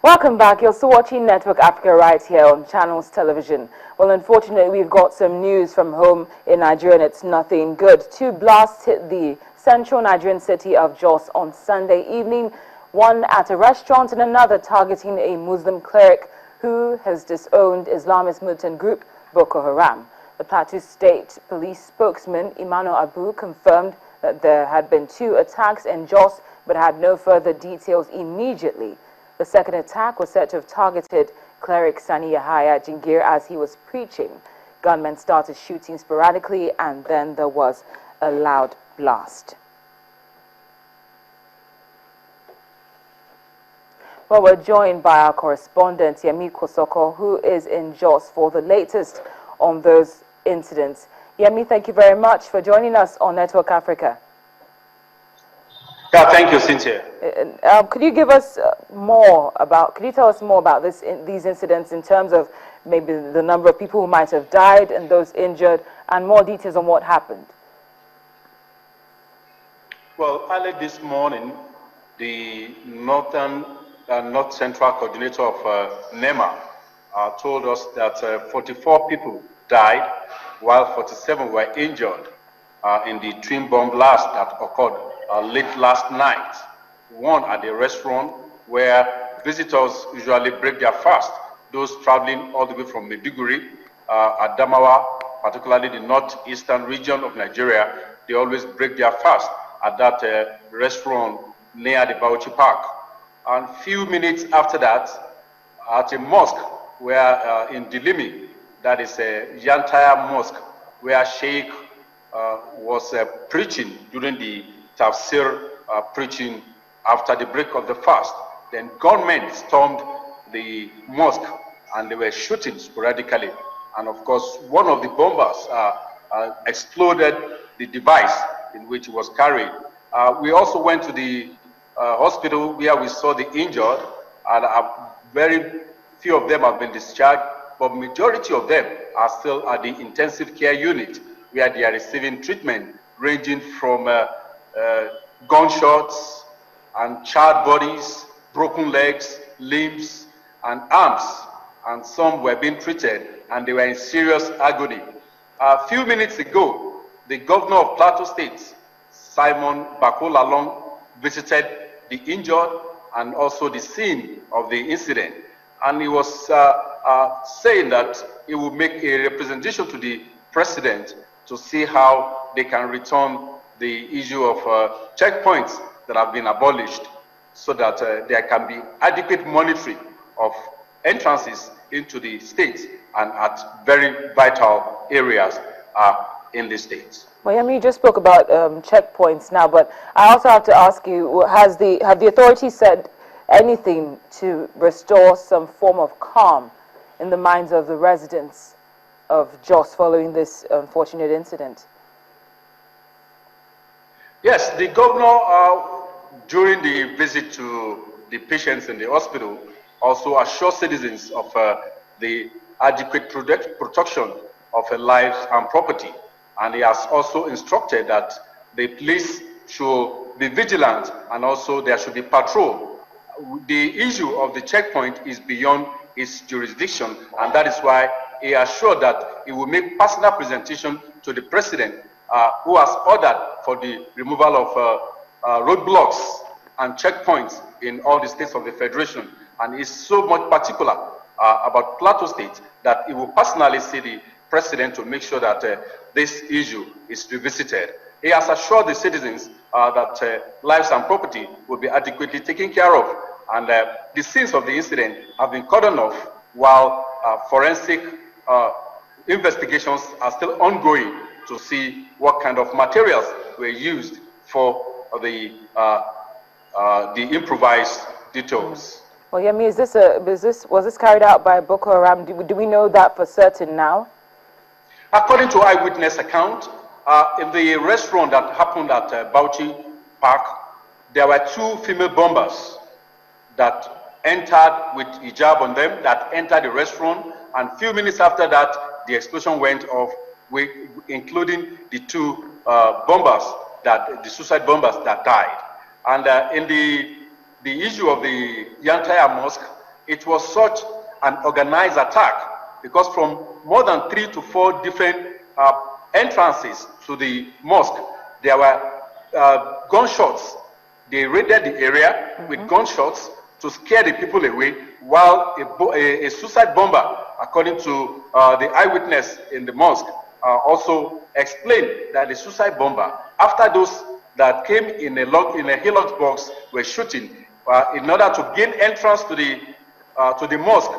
Welcome back. You're still watching Network Africa right here on Channels Television. Well, unfortunately, we've got some news from home in Nigeria, and it's nothing good. Two blasts hit the central Nigerian city of Jos on Sunday evening, one at a restaurant and another targeting a Muslim cleric who has disowned Islamist militant group Boko Haram. The Plateau State Police spokesman, Emmanuel Abu, confirmed that there had been two attacks in Jos, but had no further details immediately. The second attack was said to have targeted cleric Sani Yahaya Jingir as he was preaching. Gunmen started shooting sporadically, and then there was a loud blast. Well, we're joined by our correspondent, Yemi Kosoko, who is in Jos for the latest on those incidents. Yemi, thank you very much for joining us on Network Africa. Yeah, thank you, Cynthia. Could you give us could you tell us more about these incidents in terms of maybe the number of people who might have died and those injured, and more details on what happened? Well, early this morning, the North Central Coordinator of NEMA told us that 44 people died, while 47 were injured in the twin bomb blast that occurred late last night. One at a restaurant where visitors usually break their fast. Those traveling all the way from Maiduguri, Adamawa, particularly the northeastern region of Nigeria, they always break their fast at that restaurant near the Bauchi Park. And few minutes after that, at a mosque where in Dilimi, that is a Yantaya mosque, where Sheikh was preaching during the Tafsir preaching after the break of the fast. Then gunmen stormed the mosque and they were shooting sporadically. And of course, one of the bombers exploded the device in which it was carried. We also went to the hospital where we saw the injured, and very few of them have been discharged, but majority of them are still at the intensive care unit where they are receiving treatment ranging from gunshots and charred bodies, broken legs, limbs, and arms, and some were being treated and they were in serious agony. A few minutes ago, the governor of Plateau State, Simon Bakolalong, visited the injured and also the scene of the incident, and he was saying that he will make a representation to the president to see how they can return the issue of checkpoints that have been abolished, so that there can be adequate monitoring of entrances into the state and at very vital areas in the state. Well, Yemi, you just spoke about checkpoints now, but I also have to ask you, have the authorities said anything to restore some form of calm in the minds of the residents of Jos following this unfortunate incident? Yes, the governor, during the visit to the patients in the hospital, also assured citizens of the adequate protection of lives and property. And he has also instructed that the police should be vigilant and also there should be patrol. The issue of the checkpoint is beyond his jurisdiction, and that is why he assured that he will make personal presentation to the president, who has ordered for the removal of roadblocks and checkpoints in all the states of the Federation, and is so much particular about Plateau State that he will personally see the president to make sure that this issue is revisited. He has assured the citizens that lives and property will be adequately taken care of, and the scenes of the incident have been cordoned off while forensic investigations are still ongoing to see what kind of materials were used for the improvised detours. Well, Yemi, was this carried out by Boko Haram? Do we know that for certain now? According to eyewitness account, in the restaurant that happened at Bauchi Park, there were two female bombers that entered with hijab on them, that entered the restaurant, and few minutes after that, the explosion went off, including the two the suicide bombers that died. And in the issue of the Yantaya Mosque, It was such an organized attack because from more than 3 to 4 different entrances to the mosque, there were gunshots. They raided the area with gunshots to scare the people away, while a suicide bomber, according to the eyewitness in the mosque, also explained that the suicide bomber, after those that came in a Hilux box were shooting in order to gain entrance to the mosque,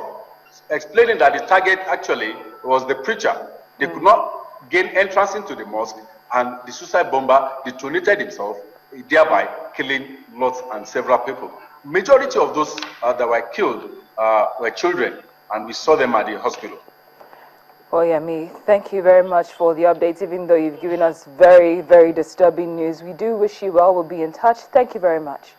explaining that the target actually was the preacher. They could not gain entrance into the mosque, and the suicide bomber detonated himself, thereby killing lots and several people. Majority of those that were killed were children, and we saw them at the hospital. Oyemi, thank you very much for the updates, even though you've given us very, very disturbing news. We do wish you well. We'll be in touch. Thank you very much.